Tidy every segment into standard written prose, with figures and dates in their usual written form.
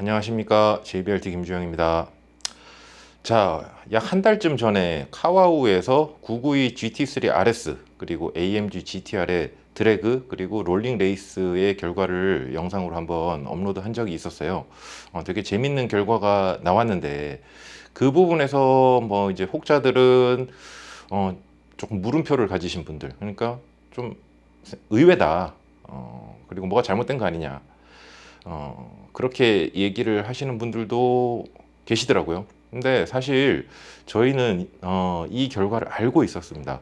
안녕하십니까. JBLT 김주영입니다. 자, 약 한 달쯤 전에 카와우에서 992 GT3 RS 그리고 AMG GTR의 드래그 그리고 롤링 레이스의 결과를 영상으로 한번 업로드 한 적이 있었어요. 되게 재밌는 결과가 나왔는데 그 부분에서 뭐 이제 혹자들은 조금 물음표를 가지신 분들, 그러니까 좀 의외다. 그리고 뭐가 잘못된 거 아니냐. 그렇게 얘기를 하시는 분들도 계시더라고요. 근데 사실 저희는 이 결과를 알고 있었습니다.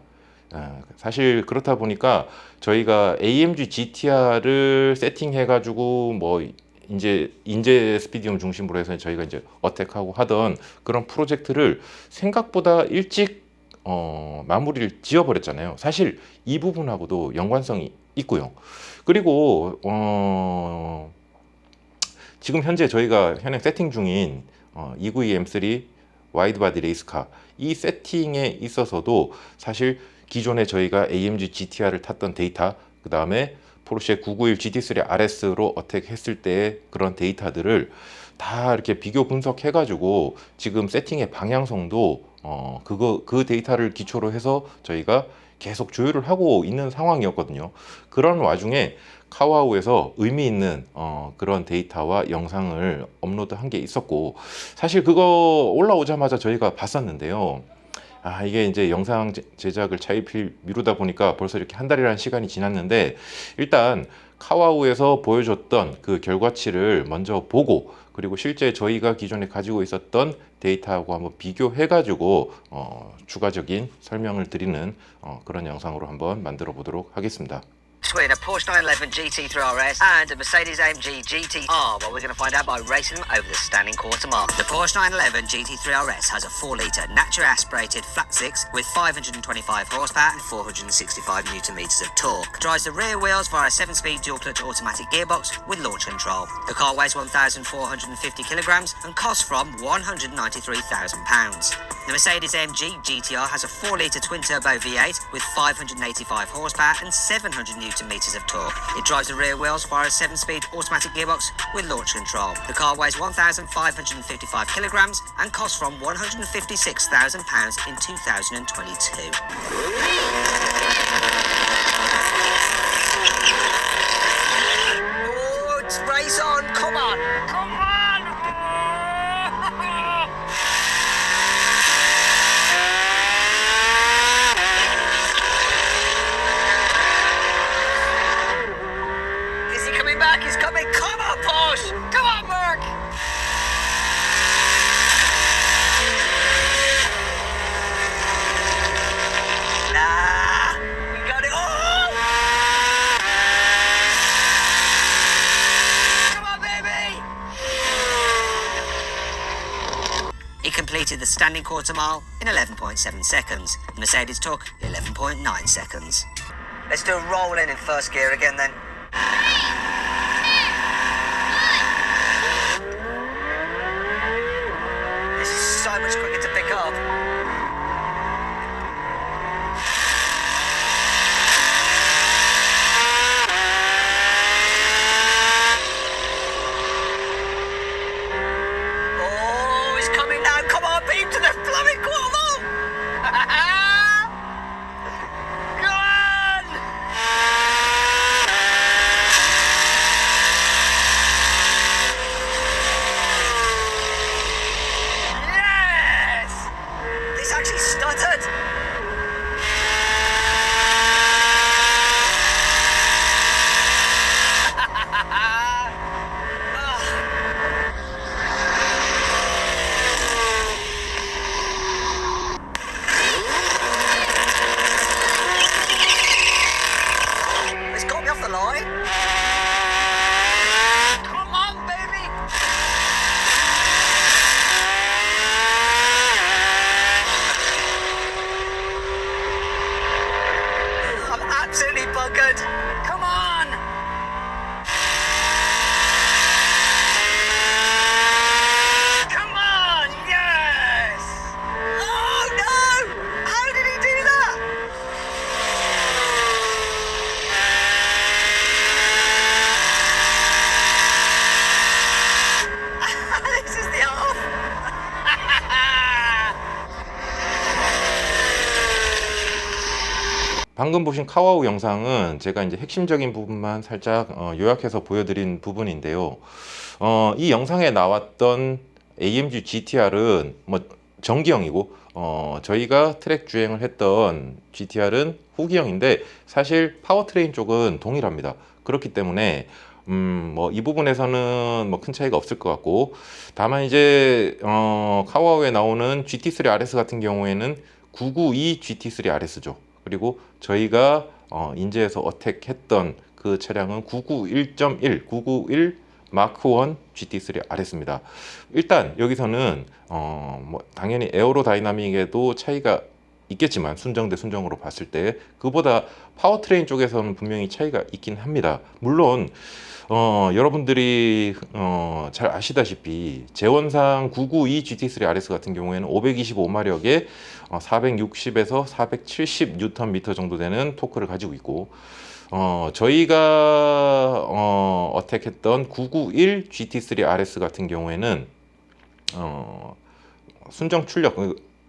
사실 그렇다 보니까 저희가 AMG GTR을 세팅해 가지고 뭐 이제 인제 스피디움 중심으로 해서 저희가 이제 어택하고 하던 그런 프로젝트를 생각보다 일찍 마무리를 지어버렸잖아요. 사실 이 부분하고도 연관성이 있고요. 그리고 지금 현재 저희가 현행 세팅 중인 292 M3 와이드바디 레이스카 이 세팅에 있어서도 사실 기존에 저희가 AMG GTR을 탔던 데이터, 그 다음에 포르쉐 991 GT3 RS로 어택했을 때의 그런 데이터들을 다 이렇게 비교 분석해 가지고 지금 세팅의 방향성도 그 데이터를 기초로 해서 저희가 계속 조율을 하고 있는 상황이었거든요. 그런 와중에 카와우에서 의미 있는 그런 데이터와 영상을 업로드한 게 있었고, 사실 그거 올라오자마자 저희가 봤었는데요. 이게 이제 영상 제작을 차일피일 미루다 보니까 벌써 이렇게 한 달이라는 시간이 지났는데, 일단 카와우에서 보여줬던 그 결과치를 먼저 보고, 그리고 실제 저희가 기존에 가지고 있었던 데이터하고 한번 비교해 가지고 추가적인 설명을 드리는 그런 영상으로 한번 만들어 보도록 하겠습니다. Between a Porsche 911 GT3 RS and a Mercedes-AMG GT-R, well, we're going to find out by racing them over the standing quarter mile. The Porsche 911 GT3 RS has a 4-litre naturally aspirated flat six with 525 horsepower and 465 newton meters of torque. Drives the rear wheels via a 7-speed dual-clutch automatic gearbox with launch control. The car weighs 1,450 kilograms and costs from £193,000. The Mercedes-AMG GT-R has a 4-litre twin-turbo V8 with 585 horsepower and 700 newton meters of torque. It drives the rear wheels via a 7-speed automatic gearbox with launch control. The car weighs 1,555 kilograms and costs from £156,000 in 2022. Oh, it's race on! Come on! Come on! He's coming! Come on, Porsche! Come on, Mark! Nah! We got it! Oh! Come on, baby! He completed the standing quarter mile in 11.7 seconds. The Mercedes took 11.9 seconds. Let's do a roll in first gear again then. So much quicker to pick up. Oh, he's coming now. Come on, beat to the blooming quarter. Go on! 방금 보신 카와우 영상은 제가 이제 핵심적인 부분만 살짝 요약해서 보여드린 부분인데요. 이 영상에 나왔던 AMG GTR은 뭐 정기형이고 저희가 트랙 주행을 했던 GTR은 후기형인데 사실 파워트레인 쪽은 동일합니다. 그렇기 때문에 뭐 이 부분에서는 뭐 큰 차이가 없을 것 같고, 다만 이제 카와우에 나오는 GT3 RS 같은 경우에는 992 GT3 RS죠. 그리고 저희가 인제에서 어택했던 그 차량은 991.1, 991 마크 1 GT3 RS입니다. 일단 여기서는 뭐 당연히 에어로다이나믹에도 차이가 있겠지만 순정 대 순정으로 봤을 때 그보다 파워트레인 쪽에서는 분명히 차이가 있긴 합니다. 물론 여러분들이 잘 아시다시피 제원상 992 GT3 RS 같은 경우에는 525마력에 460에서 470 뉴턴 미터 정도 되는 토크를 가지고 있고, 저희가 어택했던 991 GT3 RS 같은 경우에는 순정 출력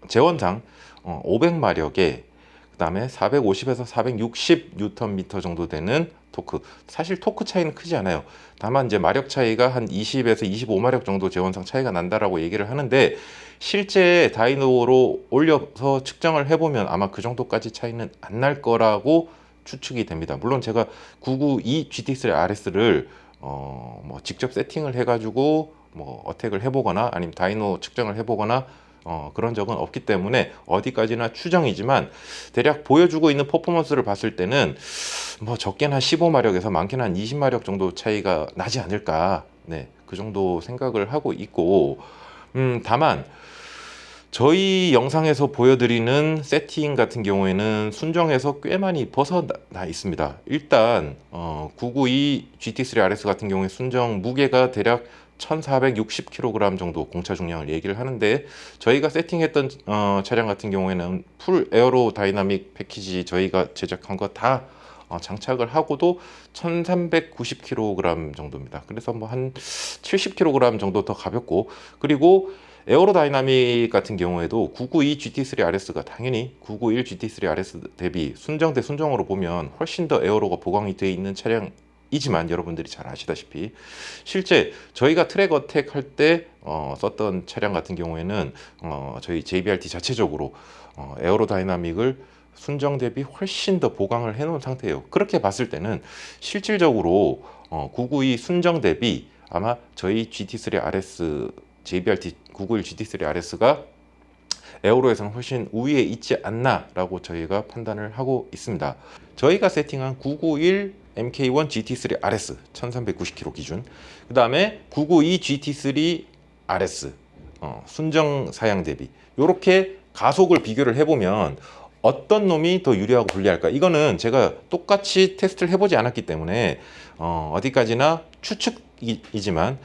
제원상 500마력에 그 다음에 450에서 460 뉴턴 미터 정도 되는 토크. 사실 토크 차이는 크지 않아요. 다만 이제 마력 차이가 한 20에서 25마력 정도 제원상 차이가 난다라고 얘기를 하는데, 실제 다이노로 올려서 측정을 해보면 아마 그 정도까지 차이는 안 날 거라고 추측이 됩니다. 물론 제가 992 GT3 RS를 뭐 직접 세팅을 해가지고 뭐 어택을 해보거나 아니면 다이노 측정을 해보거나 그런 적은 없기 때문에 어디까지나 추정이지만, 대략 보여주고 있는 퍼포먼스를 봤을 때는 뭐 적게는 한 15마력에서 많게는 한 20마력 정도 차이가 나지 않을까, 네, 그 정도 생각을 하고 있고, 다만 저희 영상에서 보여드리는 세팅 같은 경우에는 순정에서 꽤 많이 벗어나 있습니다. 일단 992 GT3 RS 같은 경우에 순정 무게가 대략 1460kg 정도 공차 중량을 얘기를 하는데, 저희가 세팅했던 차량 같은 경우에는 풀 에어로 다이나믹 패키지 저희가 제작한 거 다 장착을 하고도 1390kg 정도입니다. 그래서 뭐 한 70kg 정도 더 가볍고, 그리고 에어로 다이나믹 같은 경우에도 992 GT3 RS가 당연히 991 GT3 RS 대비 순정 대 순정으로 보면 훨씬 더 에어로가 보강이 되어 있는 차량이지만, 여러분들이 잘 아시다시피 실제 저희가 트랙 어택 할 때 썼던 차량 같은 경우에는 저희 JBRT 자체적으로 에어로 다이나믹을 순정 대비 훨씬 더 보강을 해 놓은 상태예요. 그렇게 봤을 때는 실질적으로 992 순정 대비 아마 저희 GT3 RS JBRT 991 GT3 RS가 에어로에서는 훨씬 우위에 있지 않나라고 저희가 판단을 하고 있습니다. 저희가 세팅한 991 MK1 GT3 RS 1390km 기준, 그 다음에 992 GT3 RS 순정 사양 대비 이렇게 가속을 비교를 해보면 어떤 놈이 더 유리하고 불리할까? 이거는 제가 똑같이 테스트를 해보지 않았기 때문에 어디까지나 추측이지만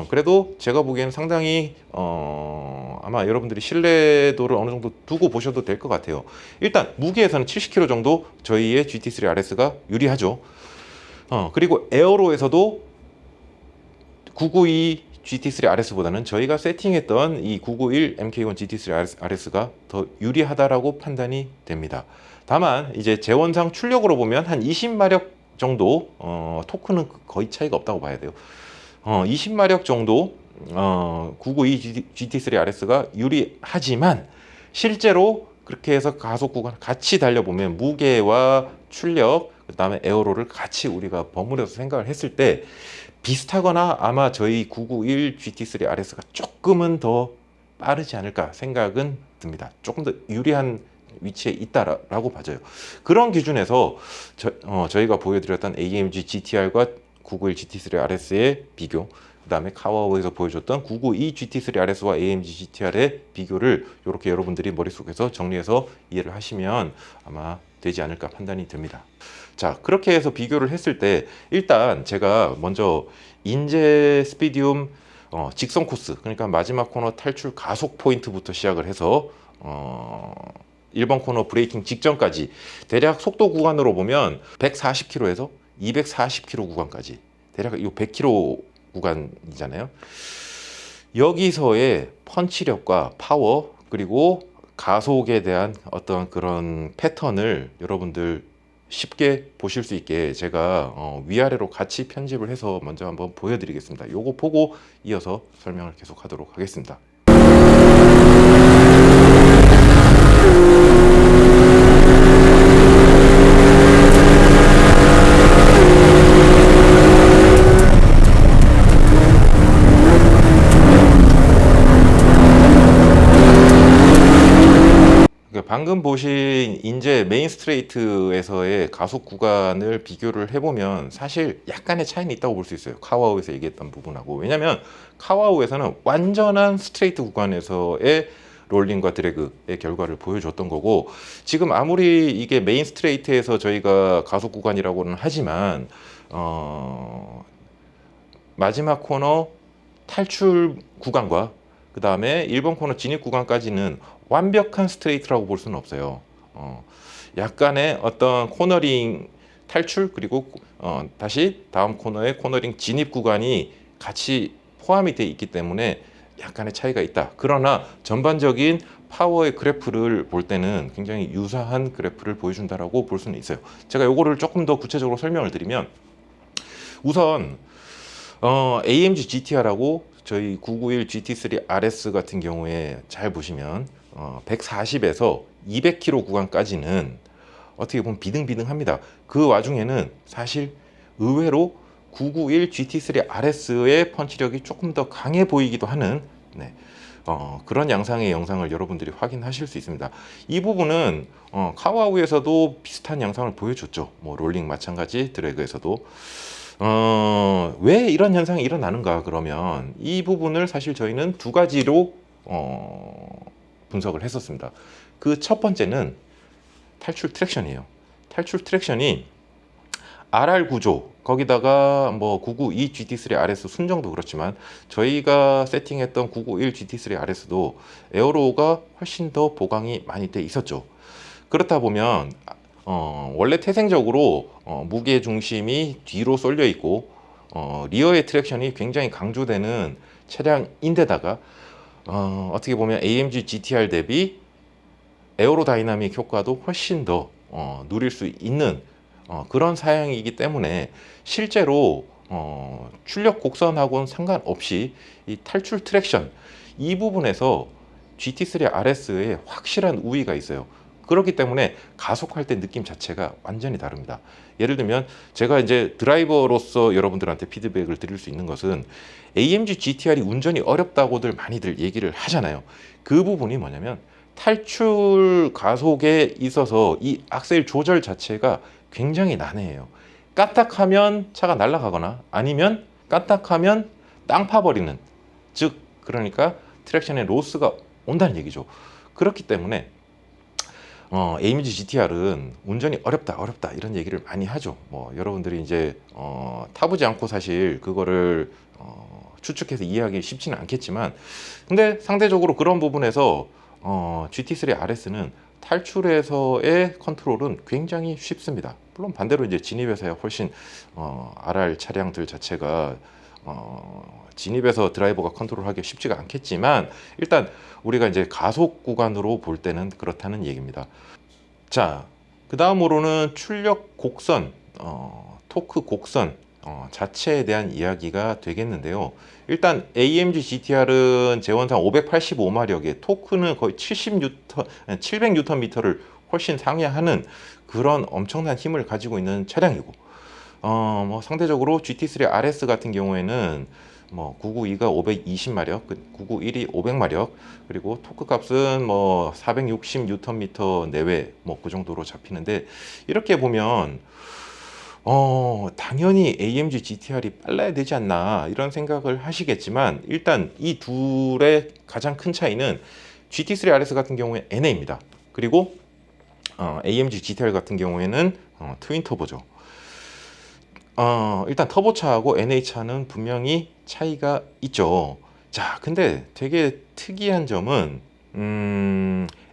그래도 제가 보기에는 상당히 아마 여러분들이 신뢰도를 어느 정도 두고 보셔도 될 것 같아요. 일단 무게에서는 70kg 정도 저희의 GT3 RS가 유리하죠. 그리고 에어로에서도 992 GT3 RS보다는 저희가 세팅했던 이 991 MK1 GT3 RS가 더 유리하다라고 판단이 됩니다. 다만 이제 제원상 출력으로 보면 한 20마력 정도 토크는 거의 차이가 없다고 봐야 돼요. 20마력 정도 992 GT3 RS가 유리하지만, 실제로 그렇게 해서 가속 구간 같이 달려보면 무게와 출력 그 다음에 에어로를 같이 우리가 버무려서 생각을 했을 때 비슷하거나 아마 저희 991 GT3 RS가 조금은 더 빠르지 않을까 생각은 듭니다. 조금 더 유리한 위치에 있다라고 봐져요. 그런 기준에서 저희가 보여드렸던 AMG GTR과 991 GT3 RS의 비교, 그 다음에 카와우에서 보여줬던 992 GT3 RS와 AMG GTR의 비교를 이렇게 여러분들이 머릿속에서 정리해서 이해를 하시면 아마 되지 않을까 판단이 됩니다. 자, 그렇게 해서 비교를 했을 때 일단 제가 먼저 인제 스피디움 직선 코스, 그러니까 마지막 코너 탈출 가속 포인트부터 시작을 해서 1번 코너 브레이킹 직전까지 대략 속도 구간으로 보면 140km에서 240km 구간까지 대략 이 100km 구간이잖아요. 여기서의 펀치력과 파워 그리고 가속에 대한 어떤 그런 패턴을 여러분들 쉽게 보실 수 있게 제가 위아래로 같이 편집을 해서 먼저 한번 보여드리겠습니다. 요거 보고 이어서 설명을 계속 하도록 하겠습니다. 방금 보신 인제 메인 스트레이트에서의 가속 구간을 비교를 해보면 사실 약간의 차이는 있다고 볼 수 있어요. 카와우에서 얘기했던 부분하고. 왜냐면 카와우에서는 완전한 스트레이트 구간에서의 롤링과 드래그의 결과를 보여줬던 거고, 지금 아무리 이게 메인 스트레이트에서 저희가 가속 구간이라고는 하지만 마지막 코너 탈출 구간과 그 다음에 1번 코너 진입 구간까지는 완벽한 스트레이트라고 볼 수는 없어요. 약간의 어떤 코너링 탈출, 그리고 다시 다음 코너의 코너링 진입 구간이 같이 포함이 되어 있기 때문에 약간의 차이가 있다. 그러나 전반적인 파워의 그래프를 볼 때는 굉장히 유사한 그래프를 보여준다라고 볼 수는 있어요. 제가 요거를 조금 더 구체적으로 설명을 드리면, 우선 AMG GTR하고 저희 991 GT3 RS 같은 경우에 잘 보시면 140에서 200km 구간까지는 어떻게 보면 비등비등합니다. 그 와중에는 사실 의외로 991 GT3 RS의 펀치력이 조금 더 강해 보이기도 하는, 네, 그런 양상의 영상을 여러분들이 확인하실 수 있습니다. 이 부분은 카와우에서도 비슷한 양상을 보여줬죠. 뭐 롤링 마찬가지, 드래그에서도. 왜 이런 현상이 일어나는가, 그러면 이 부분을 사실 저희는 두 가지로 분석을 했었습니다. 그 첫 번째는 탈출 트랙션이에요. 탈출 트랙션이 RR 구조, 거기다가 뭐 992 GT3 RS 순정도 그렇지만 저희가 세팅했던 991 GT3 RS도 에어로가 훨씬 더 보강이 많이 돼 있었죠. 그렇다 보면 원래 태생적으로 무게 중심이 뒤로 쏠려 있고 리어의 트랙션이 굉장히 강조되는 차량인데다가 어떻게 보면 AMG GTR 대비 에어로다이나믹 효과도 훨씬 더 누릴 수 있는 그런 사양이기 때문에 실제로 출력 곡선하고는 상관없이 이 탈출 트랙션, 이 부분에서 GT3 RS에 확실한 우위가 있어요. 그렇기 때문에 가속할 때 느낌 자체가 완전히 다릅니다. 예를 들면 제가 이제 드라이버로서 여러분들한테 피드백을 드릴 수 있는 것은, AMG GTR이 운전이 어렵다고들 많이들 얘기를 하잖아요. 그 부분이 뭐냐면 탈출 가속에 있어서 이 악셀 조절 자체가 굉장히 난해해요. 까딱하면 차가 날아가거나 아니면 까딱하면 땅 파버리는, 즉 그러니까 트랙션의 로스가 온다는 얘기죠. 그렇기 때문에 AMG GTR은 운전이 어렵다 이런 얘기를 많이 하죠. 뭐 여러분들이 이제 타보지 않고 사실 그거를 추측해서 이해하기 쉽지는 않겠지만, 근데 상대적으로 그런 부분에서 GT3 RS는 탈출에서의 컨트롤은 굉장히 쉽습니다. 물론 반대로 이제 진입에서야 훨씬 RR 차량들 자체가 진입에서 드라이버가 컨트롤하기 쉽지가 않겠지만, 일단 우리가 이제 가속 구간으로 볼 때는 그렇다는 얘기입니다. 자, 그 다음으로는 출력 곡선, 토크 곡선 자체에 대한 이야기가 되겠는데요. 일단 AMG GTR은 제원상 585마력에 토크는 거의 700Nm를 훨씬 상회하는 그런 엄청난 힘을 가지고 있는 차량이고, 뭐 상대적으로 GT3 RS 같은 경우에는 뭐 992가 520마력, 991이 500마력, 그리고 토크 값은 뭐 460Nm 내외, 뭐 그 정도로 잡히는데, 이렇게 보면 당연히 AMG GTR이 빨라야 되지 않나 이런 생각을 하시겠지만, 일단 이 둘의 가장 큰 차이는 GT3 RS 같은 경우에 NA입니다. 그리고 AMG GTR 같은 경우에는 트윈 터보죠. 일단 터보차하고 NA차는 분명히 차이가 있죠. 자, 근데 되게 특이한 점은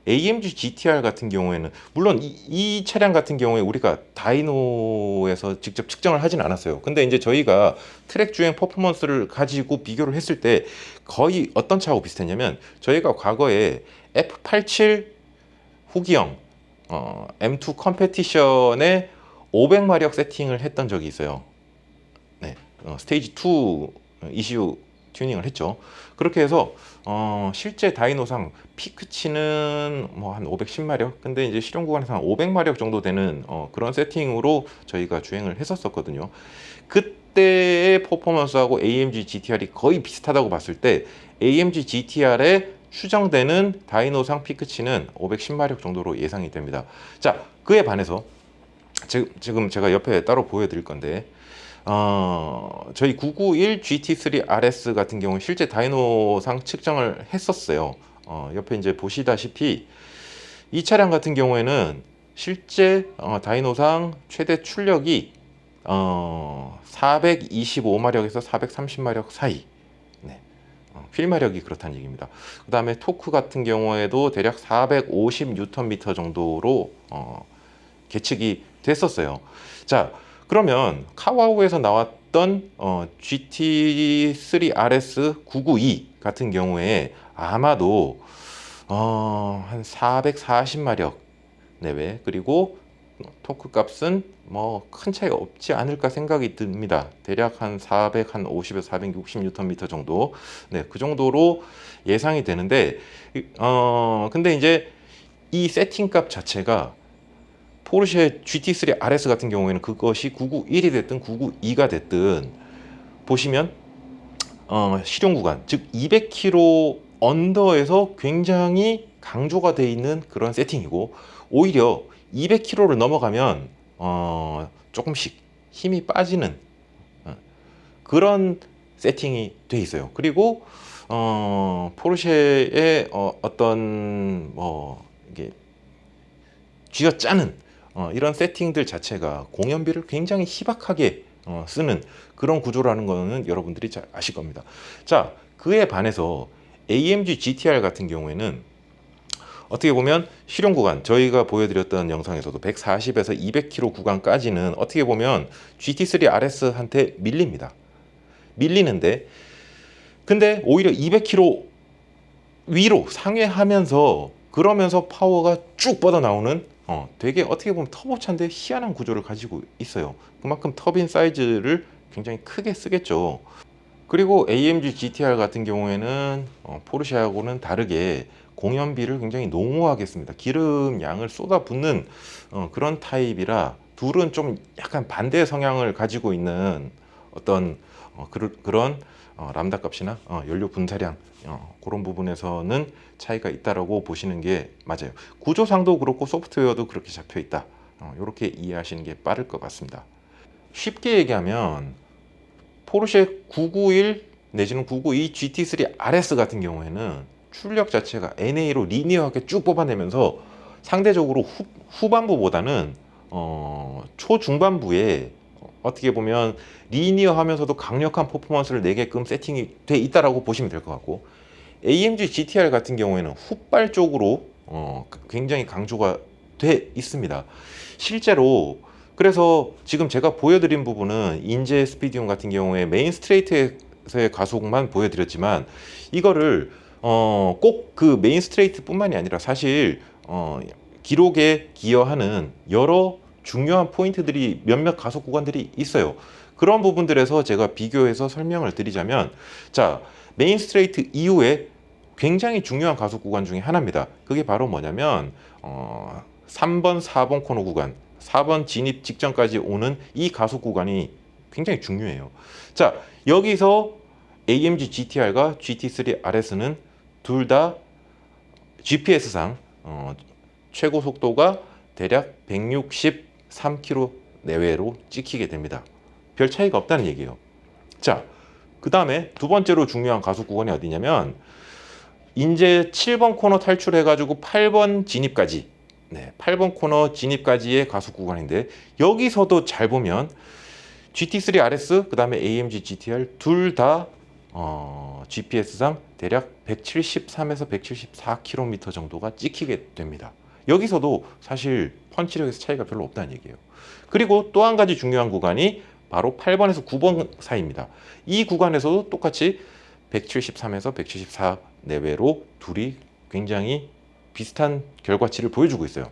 AMG GTR 같은 경우에는 물론 이 차량 같은 경우에 우리가 다이노에서 직접 측정을 하진 않았어요. 근데 이제 저희가 트랙 주행 퍼포먼스를 가지고 비교를 했을 때 거의 어떤 차하고 비슷했냐면, 저희가 과거에 F87 후기형 M2 컴페티션의 500마력 세팅을 했던 적이 있어요. 네, 스테이지 2 ECU 튜닝을 했죠. 그렇게 해서 실제 다이노상 피크치는 뭐 한 510마력, 근데 이제 실용 구간에서 한 500마력 정도 되는 그런 세팅으로 저희가 주행을 했었거든요. 그때의 퍼포먼스하고 AMG GTR이 거의 비슷하다고 봤을 때 AMG GTR에 추정되는 다이노상 피크치는 510마력 정도로 예상이 됩니다. 자, 그에 반해서 지금 제가 옆에 따로 보여드릴 건데 저희 991 GT3 RS 같은 경우 실제 다이노상 측정을 했었어요. 옆에 이제 보시다시피 이 차량 같은 경우에는 실제 다이노상 최대 출력이 425마력에서 430마력 사이. 네. 휠마력이 그렇다는 얘기입니다. 그 다음에 토크 같은 경우에도 대략 450Nm 정도로 계측이 됐었어요. 자, 그러면 카와우에서 나왔던 GT3 RS 992 같은 경우에 아마도 한 440마력 내외, 그리고 토크 값은 뭐 큰 차이가 없지 않을까 생각이 듭니다. 대략 한 450에서 460Nm 정도, 네, 그 정도로 예상이 되는데, 근데 이제 이 세팅값 자체가 포르쉐 GT3 RS 같은 경우에는 그것이 991이 됐든 992가 됐든 보시면 실용 구간, 즉 200km 언더에서 굉장히 강조가 되어 있는 그런 세팅이고, 오히려 200km를 넘어가면 조금씩 힘이 빠지는 그런 세팅이 돼 있어요. 그리고 포르쉐의 어떤 뭐 이게 쥐어짜는 이런 세팅들 자체가 공연비를 굉장히 희박하게 쓰는 그런 구조라는 거는 여러분들이 잘 아실 겁니다. 자, 그에 반해서 AMG GTR 같은 경우에는 어떻게 보면 실용 구간, 저희가 보여드렸던 영상에서도 140에서 200km 구간까지는 어떻게 보면 GT3 RS한테 밀립니다. 밀리는데, 근데 오히려 200km 위로 상회하면서 그러면서 파워가 쭉 뻗어나오는 되게 어떻게 보면 터보차인데 희한한 구조를 가지고 있어요. 그만큼 터빈 사이즈를 굉장히 크게 쓰겠죠. 그리고 AMG GTR 같은 경우에는 포르쉐하고는 다르게 공연비를 굉장히 농후하게 씁니다. 기름 양을 쏟아붓는 그런 타입이라 둘은 좀 약간 반대의 성향을 가지고 있는 어떤 그런 람다 값이나 연료 분사량 그런 부분에서는 차이가 있다라고 보시는 게 맞아요. 구조상도 그렇고 소프트웨어도 그렇게 잡혀 있다. 이렇게 이해하시는 게 빠를 것 같습니다. 쉽게 얘기하면 포르쉐 991 내지는 992 GT3 RS 같은 경우에는 출력 자체가 NA로 리니어하게 쭉 뽑아내면서 상대적으로 후반부보다는 초중반부에 어떻게 보면 리니어하면서도 강력한 퍼포먼스를 내게끔 세팅이 돼 있다라고 보시면 될 것 같고, AMG GTR 같은 경우에는 훗발 쪽으로 굉장히 강조가 돼 있습니다. 실제로 그래서 지금 제가 보여드린 부분은 인제 스피디움 같은 경우에 메인 스트레이트에서의 가속만 보여드렸지만, 이거를 꼭 그 메인 스트레이트 뿐만이 아니라 사실 기록에 기여하는 여러 중요한 포인트들이 몇몇 가속 구간들이 있어요. 그런 부분들에서 제가 비교해서 설명을 드리자면, 자, 메인 스트레이트 이후에 굉장히 중요한 가속 구간 중에 하나입니다. 그게 바로 뭐냐면 3번, 4번 코너 구간, 4번 진입 직전까지 오는 이 가속 구간이 굉장히 중요해요. 자, 여기서 AMG GTR과 GT3 RS는 둘 다 GPS상 최고 속도가 대략 163km 내외로 찍히게 됩니다. 별 차이가 없다는 얘기예요. 자, 그 다음에 두 번째로 중요한 가속 구간이 어디냐면 이제 7번 코너 탈출해가지고 8번 진입까지, 네, 8번 코너 진입까지의 가속 구간인데, 여기서도 잘 보면 GT3 RS 그 다음에 AMG GTR 둘 다 GPS상 대략 173에서 174km 정도가 찍히게 됩니다. 여기서도 사실 펀치력에서 차이가 별로 없다는 얘기예요. 그리고 또 한 가지 중요한 구간이 바로 8번에서 9번 사이입니다. 이 구간에서도 똑같이 173에서 174 내외로 둘이 굉장히 비슷한 결과치를 보여주고 있어요.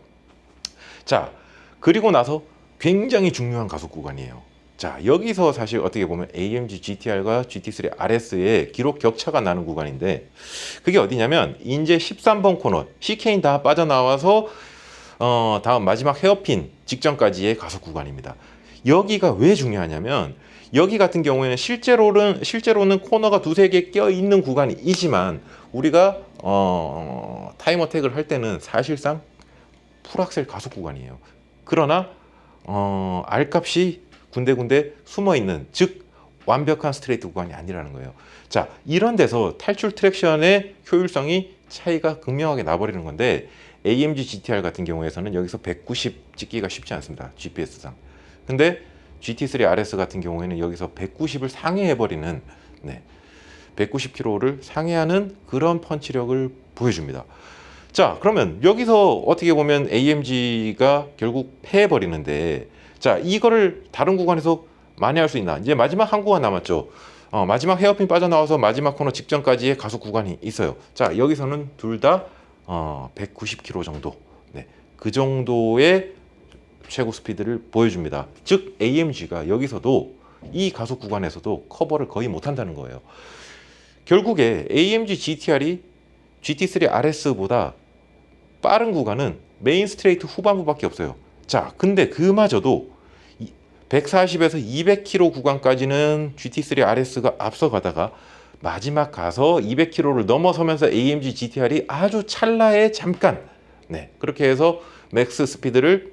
자, 그리고 나서 굉장히 중요한 가속 구간이에요. 자, 여기서 사실 어떻게 보면 AMG GTR과 GT3 RS의 기록 격차가 나는 구간인데, 그게 어디냐면 이제 13번 코너 CK인 다 빠져나와서 다음 마지막 헤어핀 직전까지의 가속 구간입니다. 여기가 왜 중요하냐면, 여기 같은 경우에는 실제로는 코너가 두세 개 껴 있는 구간이지만 우리가 타임 어택을 할 때는 사실상 풀악셀 가속 구간이에요. 그러나 R 값이 군데군데 숨어 있는, 즉 완벽한 스트레이트 구간이 아니라는 거예요. 자, 이런 데서 탈출 트랙션의 효율성이 차이가 극명하게 나버리는 건데, AMG GTR 같은 경우에서는 여기서 190 찍기가 쉽지 않습니다. GPS상. 근데 GT3 RS 같은 경우에는 여기서 190을 상회해버리는, 190km를 상회하는 그런 펀치력을 보여줍니다. 자, 그러면 여기서 어떻게 보면 AMG가 결국 패해버리는데, 자, 이거를 다른 구간에서 만회할 수 있나? 이제 마지막 한 구간 남았죠. 마지막 헤어핀 빠져나와서 마지막 코너 직전까지의 가속 구간이 있어요. 자, 여기서는 둘 다 190km 정도, 그 정도의 최고 스피드를 보여줍니다. 즉 AMG가 여기서도 이 가속 구간에서도 커버를 거의 못한다는 거예요. 결국에 AMG GTR이 GT3 RS보다 빠른 구간은 메인 스트레이트 후반부밖에 없어요. 자, 근데 그마저도 140에서 200km 구간까지는 GT3 RS가 앞서가다가 마지막 가서 200km를 넘어서면서 AMG GTR이 아주 찰나에 잠깐, 그렇게 해서 맥스 스피드를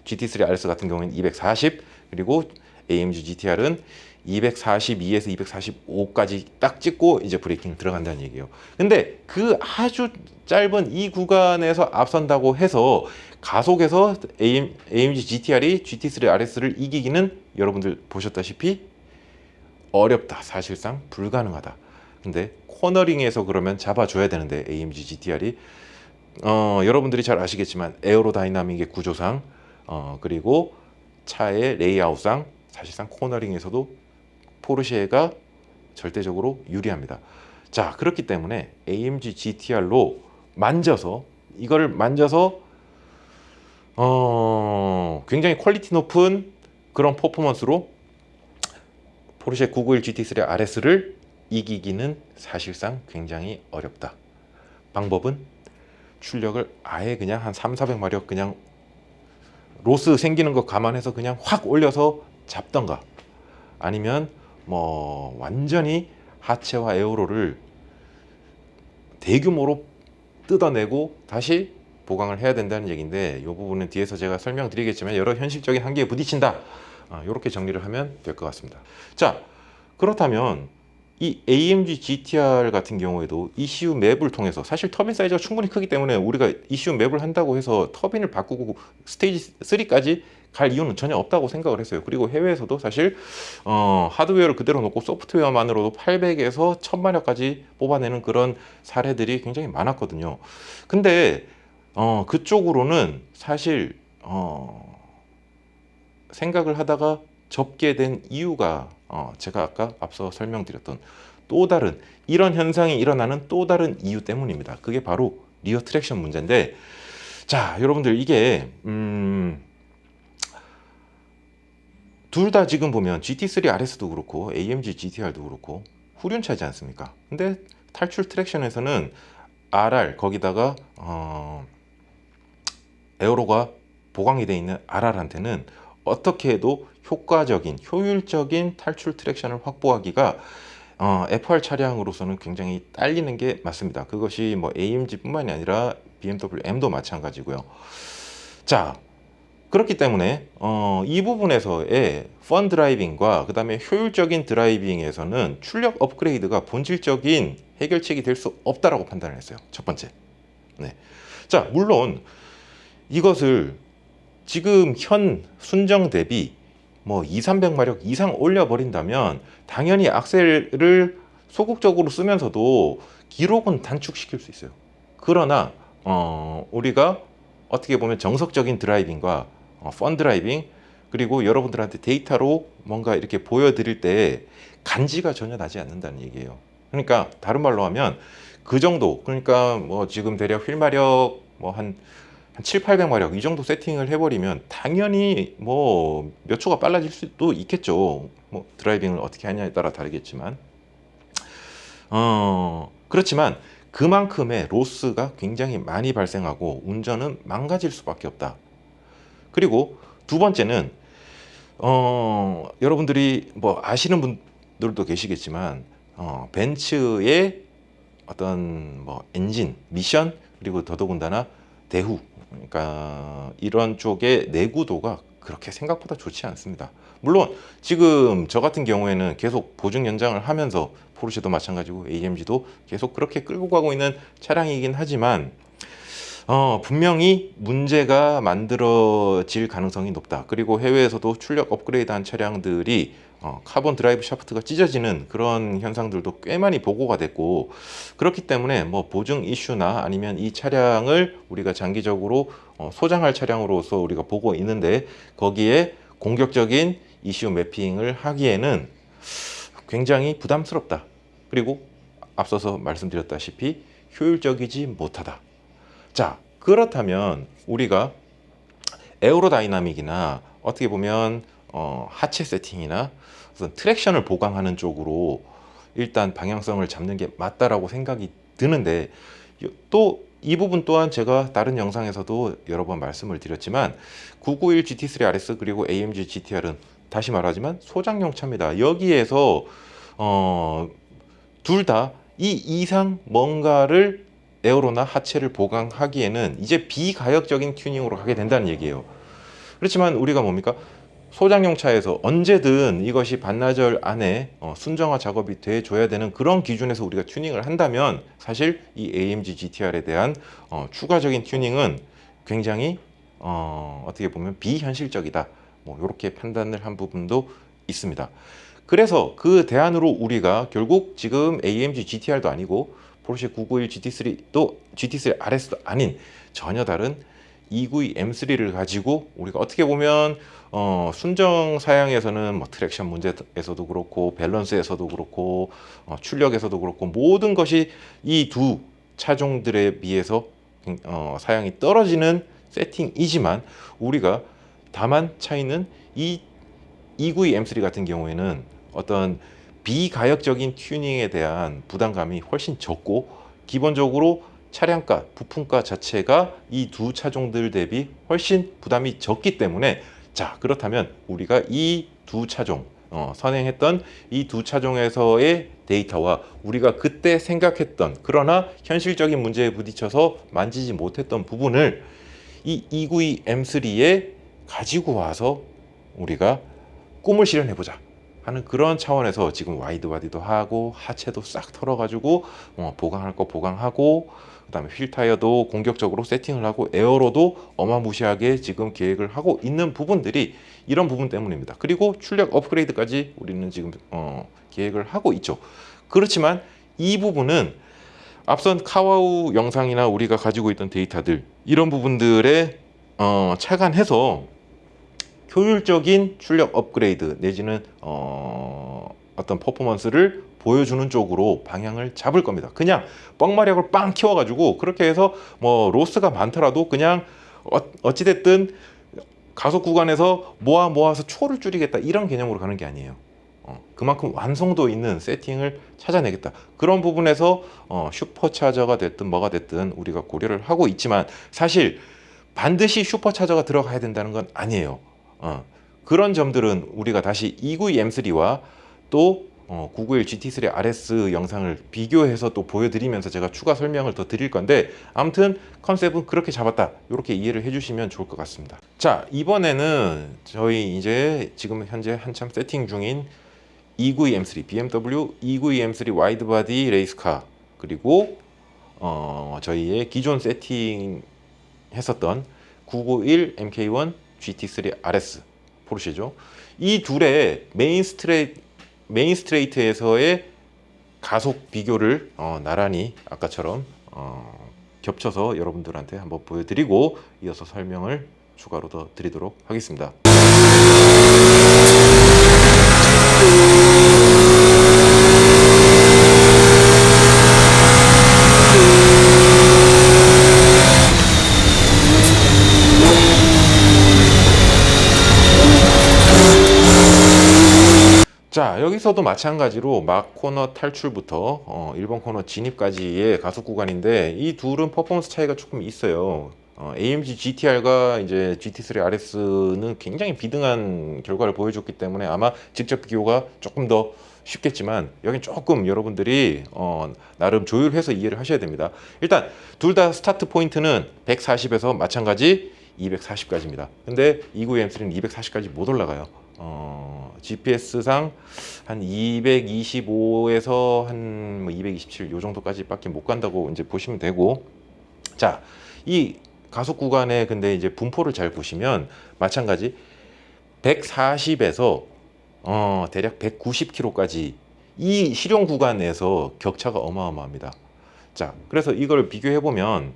GT3 RS 같은 경우에는 240, 그리고 AMG GTR은 242에서 245까지 딱 찍고 이제 브레이킹 들어간다는 얘기예요. 근데 그 아주 짧은 이 구간에서 앞선다고 해서 가속에서 AMG GTR이 GT3 RS를 이기기는 여러분들 보셨다시피 어렵다. 사실상 불가능하다. 근데 코너링에서 그러면 잡아줘야 되는데 AMG GTR이 여러분들이 잘 아시겠지만 에어로다이나믹의 구조상 그리고 차의 레이아웃상 사실상 코너링에서도 포르쉐가 절대적으로 유리합니다. 자, 그렇기 때문에 AMG GTR로 이거를 만져서 굉장히 퀄리티 높은 그런 퍼포먼스로 포르쉐 991 GT3 RS를 이기기는 사실상 굉장히 어렵다. 방법은 출력을 아예 그냥 한 300~400마력 그냥 로스 생기는 거 감안해서 그냥 확 올려서 잡던가, 아니면 뭐 완전히 하체와 에어로를 대규모로 뜯어내고 다시 보강을 해야 된다는 얘기인데, 이 부분은 뒤에서 제가 설명드리겠지만 여러 현실적인 한계에 부딪힌다, 이렇게 정리를 하면 될 것 같습니다. 자, 그렇다면 이 AMG GTR 같은 경우에도 ECU 맵을 통해서, 사실 터빈 사이즈가 충분히 크기 때문에 우리가 ECU 맵을 한다고 해서 터빈을 바꾸고 스테이지 3까지 갈 이유는 전혀 없다고 생각을 했어요. 그리고 해외에서도 사실 하드웨어를 그대로 놓고 소프트웨어만으로도 800에서 1000마력까지 뽑아내는 그런 사례들이 굉장히 많았거든요. 근데 그쪽으로는 사실 생각을 하다가 접게 된 이유가 제가 아까 앞서 설명드렸던 또 다른, 이런 현상이 일어나는 또 다른 이유 때문입니다. 그게 바로 리어 트랙션 문제인데, 자, 여러분들 이게 둘 다 지금 보면 GT3 RS도 그렇고 AMG GTR도 그렇고 후륜차지 않습니까? 근데 탈출 트랙션에서는 RR 거기다가 에어로가 보강이 되어 있는 RR한테는 어떻게 해도 효율적인 탈출 트랙션을 확보하기가 FR 차량으로서는 굉장히 딸리는 게 맞습니다. 그것이 뭐 AMG뿐만이 아니라 BMW M도 마찬가지고요. 자, 그렇기 때문에 이 부분에서의 펀 드라이빙과 그 다음에 효율적인 드라이빙에서는 출력 업그레이드가 본질적인 해결책이 될 수 없다라고 판단을 했어요. 첫 번째. 자, 물론 이것을 지금 현 순정 대비 뭐 200~300마력 이상 올려버린다면 당연히 악셀을 소극적으로 쓰면서도 기록은 단축시킬 수 있어요. 그러나 우리가 어떻게 보면 정석적인 드라이빙과 펀 드라이빙, 그리고 여러분들한테 데이터로 뭔가 이렇게 보여드릴 때 간지가 전혀 나지 않는다는 얘기예요. 그러니까 다른 말로 하면 그 정도, 그러니까 뭐 지금 대략 휠마력 뭐 한 한 7, 800마력 이 정도 세팅을 해버리면 당연히 뭐 몇 초가 빨라질 수도 있겠죠. 뭐 드라이빙을 어떻게 하냐에 따라 다르겠지만 그렇지만 그만큼의 로스가 굉장히 많이 발생하고 운전은 망가질 수밖에 없다. 그리고 두 번째는 여러분들이 뭐 아시는 분들도 계시겠지만 벤츠의 어떤 뭐 엔진, 미션 그리고 더더군다나 대후, 그러니까 이런 쪽의 내구도가 그렇게 생각보다 좋지 않습니다. 물론 지금 저 같은 경우에는 계속 보증 연장을 하면서 포르쉐도 마찬가지고 AMG도 계속 그렇게 끌고 가고 있는 차량이긴 하지만 분명히 문제가 만들어질 가능성이 높다. 그리고 해외에서도 출력 업그레이드한 차량들이 카본 드라이브 샤프트가 찢어지는 그런 현상들도 꽤 많이 보고가 됐고, 그렇기 때문에 뭐 보증 이슈나 아니면 이 차량을 우리가 장기적으로 소장할 차량으로서 우리가 보고 있는데 거기에 공격적인 이슈 매핑을 하기에는 굉장히 부담스럽다. 그리고 앞서서 말씀드렸다시피 효율적이지 못하다. 자, 그렇다면 우리가 에어로다이나믹이나 어떻게 보면 하체 세팅이나 어떤 트랙션을 보강하는 쪽으로 일단 방향성을 잡는 게 맞다라고 생각이 드는데, 또 이 부분 또한 제가 다른 영상에서도 여러 번 말씀을 드렸지만 991 GT3 RS 그리고 AMG GTR은 다시 말하지만 소장용 차입니다. 여기에서 둘 다 이 이상 뭔가를 에어로나 하체를 보강하기에는 이제 비가역적인 튜닝으로 가게 된다는 얘기예요. 그렇지만 우리가 뭡니까? 소장용 차에서 언제든 이것이 반나절 안에 순정화 작업이 돼줘야 되는 그런 기준에서 우리가 튜닝을 한다면 사실 이 AMG GTR에 대한 추가적인 튜닝은 굉장히 어떻게 보면 비현실적이다. 뭐 이렇게 판단을 한 부분도 있습니다. 그래서 그 대안으로 우리가 결국 지금 AMG GTR도 아니고 포르쉐 991 GT3도 GT3 RS도 아닌 전혀 다른 292 M3를 가지고 우리가 어떻게 보면 순정 사양에서는 뭐 트랙션 문제에서도 그렇고 밸런스에서도 그렇고 출력에서도 그렇고 모든 것이 이 두 차종들에 비해서 사양이 떨어지는 세팅이지만 우리가 다만 차이는 이 292 M3 같은 경우에는 어떤 비가역적인 튜닝에 대한 부담감이 훨씬 적고 기본적으로 차량가, 부품가 자체가 이 두 차종들 대비 훨씬 부담이 적기 때문에, 자, 그렇다면 우리가 이 두 차종 선행했던 이 두 차종에서의 데이터와 우리가 그때 생각했던 그러나 현실적인 문제에 부딪혀서 만지지 못했던 부분을 이 292 M3에 가지고 와서 우리가 꿈을 실현해보자 하는 그런 차원에서 지금 와이드 바디도 하고 하체도 싹 털어가지고 보강할 거 보강하고 그다음에 휠 타이어도 공격적으로 세팅을 하고 에어로도 어마무시하게 지금 계획을 하고 있는 부분들이 이런 부분 때문입니다. 그리고 출력 업그레이드까지 우리는 지금 계획을 하고 있죠. 그렇지만 이 부분은 앞선 카와우 영상이나 우리가 가지고 있던 데이터들 이런 부분들에 착안해서 효율적인 출력 업그레이드 내지는 어떤 퍼포먼스를 보여주는 쪽으로 방향을 잡을 겁니다. 그냥 뻥마력을 빵 키워가지고 그렇게 해서 뭐 로스가 많더라도 그냥 어찌됐든 가속 구간에서 모아서 초를 줄이겠다 이런 개념으로 가는 게 아니에요. 그만큼 완성도 있는 세팅을 찾아내겠다. 그런 부분에서 슈퍼차저가 됐든 뭐가 됐든 우리가 고려를 하고 있지만 사실 반드시 슈퍼차저가 들어가야 된다는 건 아니에요. 그런 점들은 우리가 다시 292 M3와 또 991 GT3 RS 영상을 비교해서 또 보여드리면서 제가 추가 설명을 더 드릴 건데, 아무튼 컨셉은 그렇게 잡았다 이렇게 이해를 해주시면 좋을 것 같습니다. 자, 이번에는 저희 이제 지금 현재 한참 세팅 중인 292 M3 BMW 292 M3 와이드바디 레이스카 그리고 저희의 기존 세팅 했었던 991 MK1 GT3 RS 포르쉐죠. 이 둘의 메인 스트레이트에서의 가속 비교를 나란히 아까처럼 겹쳐서 여러분들한테 한번 보여드리고 이어서 설명을 추가로 더 드리도록 하겠습니다. 자, 여기서도 마찬가지로 막 코너 탈출부터 1번 코너 진입까지의 가속 구간인데 이 둘은 퍼포먼스 차이가 조금 있어요. AMG GTR과 이제 GT3 RS는 굉장히 비등한 결과를 보여줬기 때문에 아마 직접 비교가 조금 더 쉽겠지만 여긴 조금 여러분들이 나름 조율해서 이해를 하셔야 됩니다. 일단 둘 다 스타트 포인트는 140에서 마찬가지 240까지입니다. 근데 292M3는 240까지 못 올라가요. GPS상 한 225에서 한 227 요 정도까지밖에 못 간다고 이제 보시면 되고, 자, 이 가속 구간에 근데 이제 분포를 잘 보시면 마찬가지 140에서 대략 190km까지 이 실용 구간에서 격차가 어마어마합니다. 자, 그래서 이걸 비교해 보면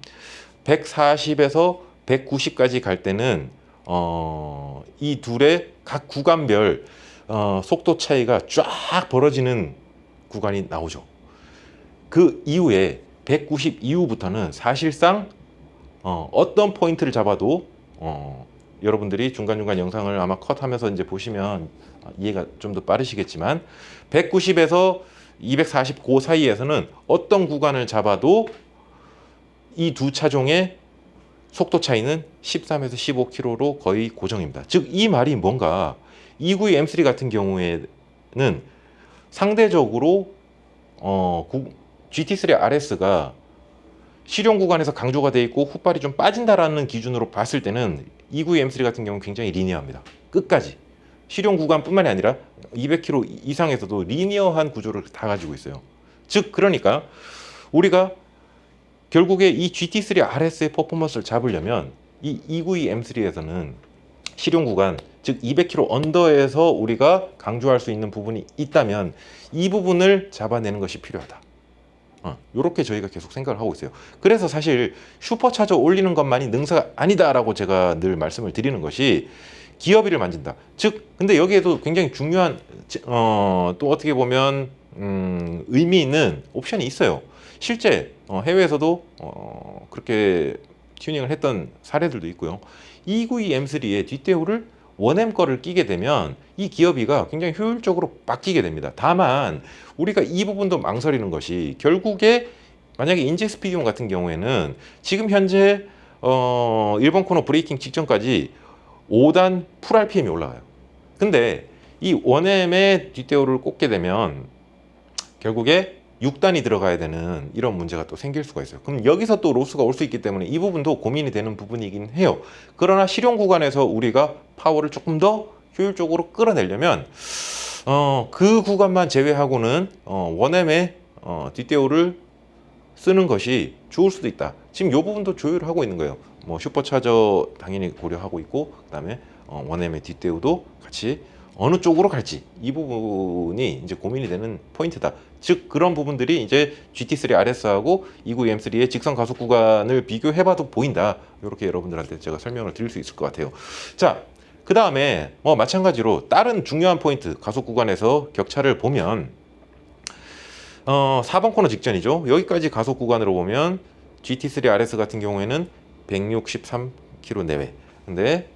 140에서 190까지 갈 때는 이 둘의 각 구간별 속도 차이가 쫙 벌어지는 구간이 나오죠. 그 이후에 190 이후부터는 사실상 어떤 포인트를 잡아도 여러분들이 중간중간 영상을 아마 컷하면서 이제 보시면 이해가 좀 더 빠르시겠지만 190에서 240 그 사이에서는 어떤 구간을 잡아도 이 두 차종의 속도 차이는 13에서 15km로 거의 고정입니다. 즉 이 말이 뭔가 292 M3 같은 경우에는 상대적으로 GT3 RS가 실용 구간에서 강조가 돼 있고 훗발이 좀 빠진다라는 기준으로 봤을 때는 292 M3 같은 경우는 굉장히 리니어합니다. 끝까지 실용 구간뿐만이 아니라 200km 이상에서도 리니어한 구조를 다 가지고 있어요. 즉 그러니까 우리가 결국에 이 GT3 RS의 퍼포먼스를 잡으려면 이 292 M3에서는 실용 구간, 즉 200km 언더에서 우리가 강조할 수 있는 부분이 있다면 이 부분을 잡아내는 것이 필요하다. 이렇게 저희가 계속 생각을 하고 있어요. 그래서 사실 슈퍼차저 올리는 것만이 능사가 아니다라고 제가 늘 말씀을 드리는 것이 기어비를 만진다. 즉, 근데 여기에도 굉장히 중요한 또 어떻게 보면 의미 있는 옵션이 있어요. 실제 해외에서도 그렇게 튜닝을 했던 사례들도 있고요. 292 M3의 뒷대우를 1M 거를 끼게 되면 이 기어비가 굉장히 효율적으로 바뀌게 됩니다. 다만 우리가 이 부분도 망설이는 것이 결국에 만약에 인젝스피디움 같은 경우에는 지금 현재 1번 코너 브레이킹 직전까지 5단 풀 RPM이 올라가요. 근데 이 1M의 뒷대우를 꽂게 되면 결국에 6단이 들어가야 되는 이런 문제가 또 생길 수가 있어요. 그럼 여기서 또 로스가 올 수 있기 때문에 이 부분도 고민이 되는 부분이긴 해요. 그러나 실용 구간에서 우리가 파워를 조금 더 효율적으로 끌어내려면 그 구간만 제외하고는 1M의 뒷대우를 쓰는 것이 좋을 수도 있다. 지금 이 부분도 조율을 하고 있는 거예요. 뭐 슈퍼차저 당연히 고려하고 있고, 그다음에 1M의 뒷대우도 같이 어느 쪽으로 갈지 이 부분이 이제 고민이 되는 포인트다. 즉 그런 부분들이 이제 GT3 RS하고 292 M3의 직선 가속 구간을 비교해봐도 보인다. 이렇게 여러분들한테 제가 설명을 드릴 수 있을 것 같아요. 자, 그 다음에 마찬가지로 다른 중요한 포인트 가속 구간에서 격차를 보면 4번 코너 직전이죠. 여기까지 가속 구간으로 보면 GT3 RS 같은 경우에는 163km 내외. 근데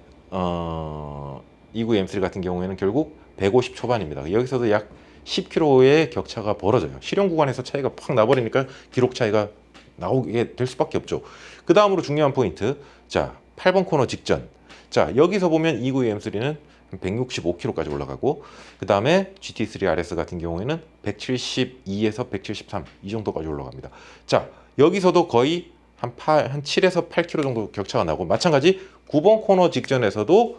292 M3 같은 경우에는 결국 150 초반입니다. 여기서도 약 10km의 격차가 벌어져요. 실용 구간에서 차이가 팍 나버리니까 기록 차이가 나오게 될 수밖에 없죠. 그 다음으로 중요한 포인트, 자 8번 코너 직전. 자 여기서 보면 292 M3는 165km까지 올라가고, 그 다음에 GT3 RS 같은 경우에는 172에서 173 이 정도까지 올라갑니다. 자 여기서도 거의 한 7에서 8km 정도 격차가 나고, 마찬가지 9번 코너 직전에서도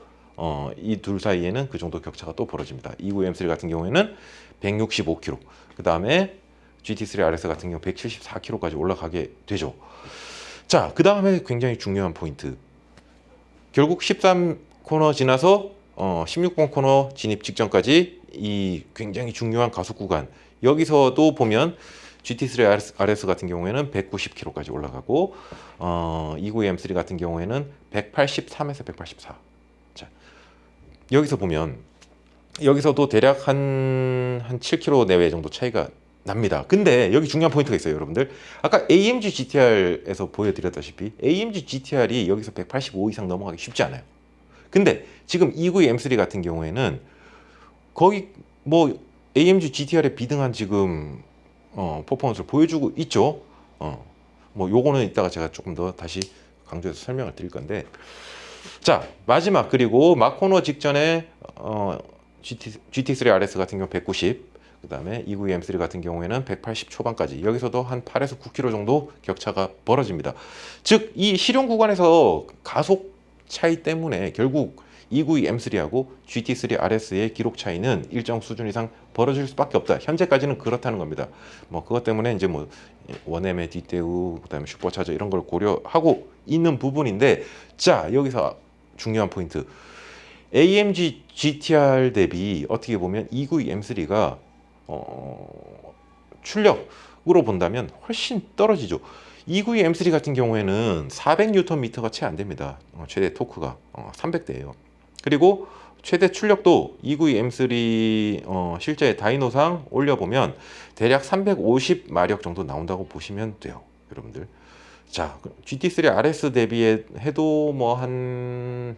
이 둘 사이에는 그 정도 격차가 또 벌어집니다. 292 M3 같은 경우에는 165km, 그 다음에 GT3 RS 같은 경우 174km까지 올라가게 되죠. 자, 그 다음에 굉장히 중요한 포인트. 결국 13코너 지나서 16번 코너 진입 직전까지 이 굉장히 중요한 가속 구간. 여기서도 보면 GT3 RS 같은 경우에는 190km까지 올라가고 292 M3 같은 경우에는 183에서 184. 자, 여기서 보면 여기서도 대략 한 7km 내외 정도 차이가 납니다. 근데 여기 중요한 포인트가 있어요, 여러분들. 아까 AMG GTR에서 보여드렸다시피 AMG GTR이 여기서 185 이상 넘어가기 쉽지 않아요. 근데 지금 292 M3 같은 경우에는 거의 뭐 AMG GTR에 비등한 지금 퍼포먼스를 보여주고 있죠. 뭐 요거는 이따가 제가 조금 더 다시 강조해서 설명을 드릴 건데, 자 마지막, 그리고 막 코너 직전에 GT3 RS 같은 경우 190, 그 다음에 292 M3 같은 경우에는 180 초반까지, 여기서도 한 8에서 9km 정도 격차가 벌어집니다. 즉 이 실용 구간에서 가속 차이 때문에 결국 292 M3하고 GT3 RS의 기록 차이는 일정 수준 이상 벌어질 수밖에 없다. 현재까지는 그렇다는 겁니다. 뭐 그것 때문에 이제 뭐 원엠의 뒷대우, 그다음에 슈퍼차저 이런 걸 고려하고 있는 부분인데, 자 여기서 중요한 포인트. AMG GTR 대비 어떻게 보면 292 M3가 출력으로 본다면 훨씬 떨어지죠. 292 M3 같은 경우에는 400Nm가 채 안 됩니다. 최대 토크가 300대예요. 그리고 최대 출력도 292 M3 실제 다이노상 올려보면 대략 350마력 정도 나온다고 보시면 돼요, 여러분들. 자, GT3 RS 대비해도 뭐 한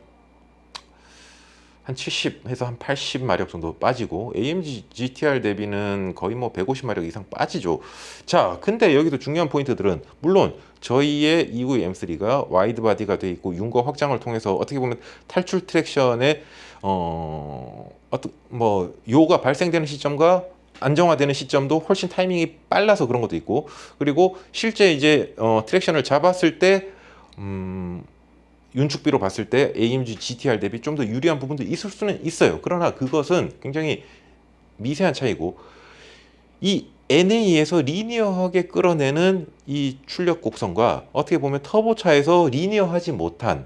70에서 한 80마력 정도 빠지고, AMG GTR 대비는 거의 뭐 150마력 이상 빠지죠. 자, 근데 여기서 중요한 포인트들은, 물론 저희의 292 M3가 와이드 바디가 돼 있고 윤거 확장을 통해서 어떻게 보면 탈출 트랙션의 어떤 뭐 요가 발생되는 시점과 안정화되는 시점도 훨씬 타이밍이 빨라서 그런 것도 있고, 그리고 실제 이제 트랙션을 잡았을 때 윤축비로 봤을 때 AMG GTR 대비 좀 더 유리한 부분도 있을 수는 있어요. 그러나 그것은 굉장히 미세한 차이고, 이 NA에서 리니어하게 끌어내는 이 출력 곡선과 어떻게 보면 터보차에서 리니어하지 못한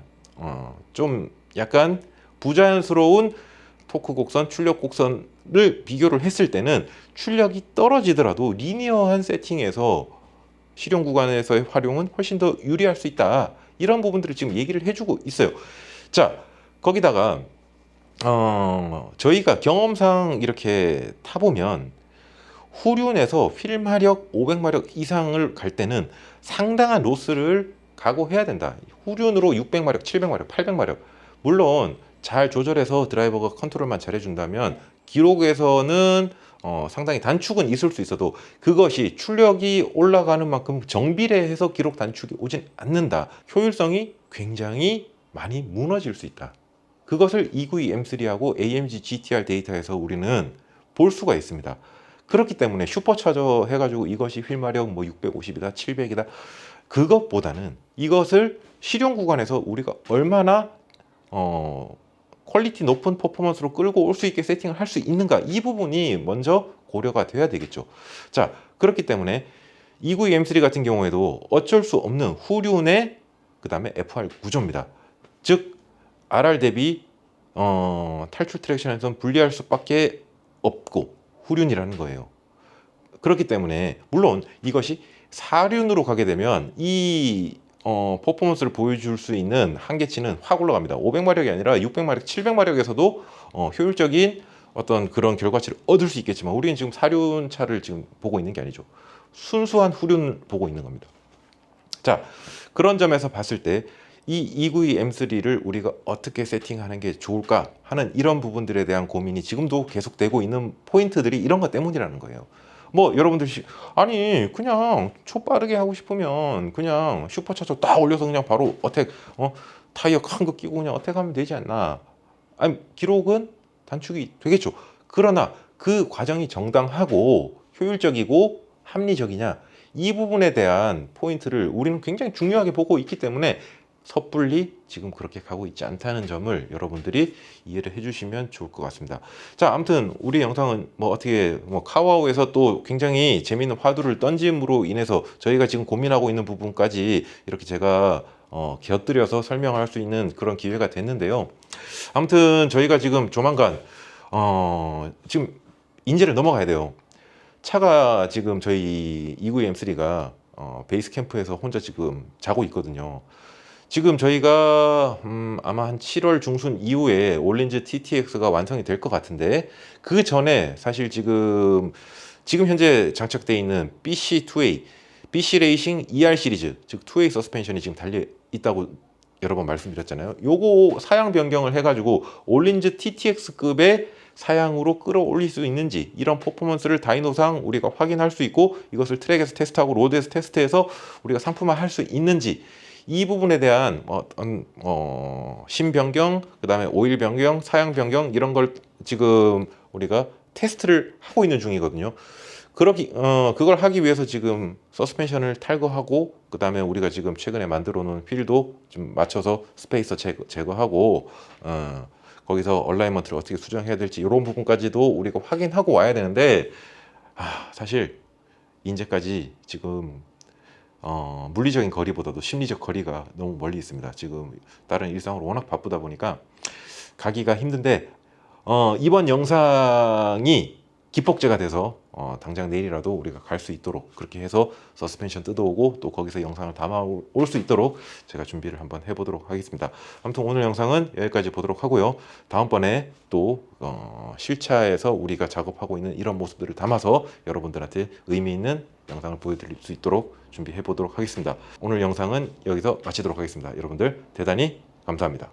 좀 약간 부자연스러운 토크 곡선, 출력 곡선을 비교를 했을 때는 출력이 떨어지더라도 리니어한 세팅에서 실용 구간에서의 활용은 훨씬 더 유리할 수 있다. 이런 부분들을 지금 얘기를 해주고 있어요. 자, 거기다가 저희가 경험상 이렇게 타보면 후륜에서 휠마력 500마력 이상을 갈 때는 상당한 로스를 각오해야 된다. 후륜으로 600마력, 700마력, 800마력, 물론 잘 조절해서 드라이버가 컨트롤만 잘해준다면 기록에서는 상당히 단축은 있을 수 있어도 그것이 출력이 올라가는 만큼 정비례해서 기록 단축이 오진 않는다. 효율성이 굉장히 많이 무너질 수 있다. 그것을 292 M3하고 AMG GTR 데이터에서 우리는 볼 수가 있습니다. 그렇기 때문에 슈퍼차저 해가지고 이것이 휠마력 뭐 650이다, 700이다, 그것보다는 이것을 실용 구간에서 우리가 얼마나 퀄리티 높은 퍼포먼스로 끌고 올 수 있게 세팅을 할 수 있는가, 이 부분이 먼저 고려가 돼야 되겠죠. 자, 그렇기 때문에 292 M3 같은 경우에도 어쩔 수 없는 후륜의 그 다음에 FR 구조입니다. 즉 RR 대비 탈출 트랙션에서는 분리할 수밖에 없고 후륜이라는 거예요. 그렇기 때문에 물론 이것이 4륜으로 가게 되면 이 퍼포먼스를 보여줄 수 있는 한계치는 확 올라갑니다. 500마력이 아니라 600마력, 700마력에서도 효율적인 어떤 그런 결과치를 얻을 수 있겠지만, 우리는 지금 4륜차를 지금 보고 있는 게 아니죠. 순수한 후륜 보고 있는 겁니다. 자, 그런 점에서 봤을 때 이 292 M3를 우리가 어떻게 세팅하는 게 좋을까 하는 이런 부분들에 대한 고민이 지금도 계속되고 있는 포인트들이 이런 것 때문이라는 거예요. 뭐 여러분들 아니 그냥 초 빠르게 하고 싶으면 그냥 슈퍼차저 딱 올려서 그냥 바로 어택 타이어 큰 거 끼고 그냥 어택하면 되지 않나. 아니 기록은 단축이 되겠죠. 그러나 그 과정이 정당하고 효율적이고 합리적이냐, 이 부분에 대한 포인트를 우리는 굉장히 중요하게 보고 있기 때문에 섣불리 지금 그렇게 가고 있지 않다는 점을 여러분들이 이해를 해주시면 좋을 것 같습니다. 자, 아무튼 우리 영상은 뭐 어떻게 카와우에서 또 굉장히 재미있는 화두를 던짐으로 인해서 저희가 지금 고민하고 있는 부분까지 이렇게 제가 곁들여서 설명할 수 있는 그런 기회가 됐는데요. 아무튼 저희가 지금 조만간 지금 인제를 넘어가야 돼요. 차가 지금 저희 292 M3가 베이스 캠프에서 혼자 지금 자고 있거든요. 지금 저희가 아마 한 7월 중순 이후에 올린즈 TTX가 완성이 될 것 같은데, 그 전에 사실 지금 현재 장착되어 있는 BC2A, BC 레이싱 ER 시리즈, 즉 2A 서스펜션이 지금 달려 있다고 여러 번 말씀드렸잖아요. 요거 사양 변경을 해가지고 올린즈 TTX급의 사양으로 끌어올릴 수 있는지 이런 퍼포먼스를 다이노상 우리가 확인할 수 있고 이것을 트랙에서 테스트하고 로드에서 테스트해서 우리가 상품화할 수 있는지 이 부분에 대한 심 변경, 그다음에 오일 변경, 사양 변경 이런 걸 지금 우리가 테스트를 하고 있는 중이거든요. 그걸 하기 위해서 지금 서스펜션을 탈거하고 그다음에 우리가 지금 최근에 만들어 놓은 휠도 좀 맞춰서 스페이서 제거하고 거기서 얼라이먼트를 어떻게 수정해야 될지 이런 부분까지도 우리가 확인하고 와야 되는데 사실 이제까지 지금 물리적인 거리보다도 심리적 거리가 너무 멀리 있습니다. 지금 다른 일상으로 워낙 바쁘다 보니까 가기가 힘든데 이번 영상이 기폭제가 돼서 당장 내일이라도 우리가 갈 수 있도록 그렇게 해서 서스펜션 뜯어오고 또 거기서 영상을 담아올 수 있도록 제가 준비를 한번 해보도록 하겠습니다. 아무튼 오늘 영상은 여기까지 보도록 하고요. 다음번에 또 실차에서 우리가 작업하고 있는 이런 모습들을 담아서 여러분들한테 의미 있는 영상을 보여드릴 수 있도록 준비해 보도록 하겠습니다. 오늘 영상은 여기서 마치도록 하겠습니다. 여러분들 대단히 감사합니다.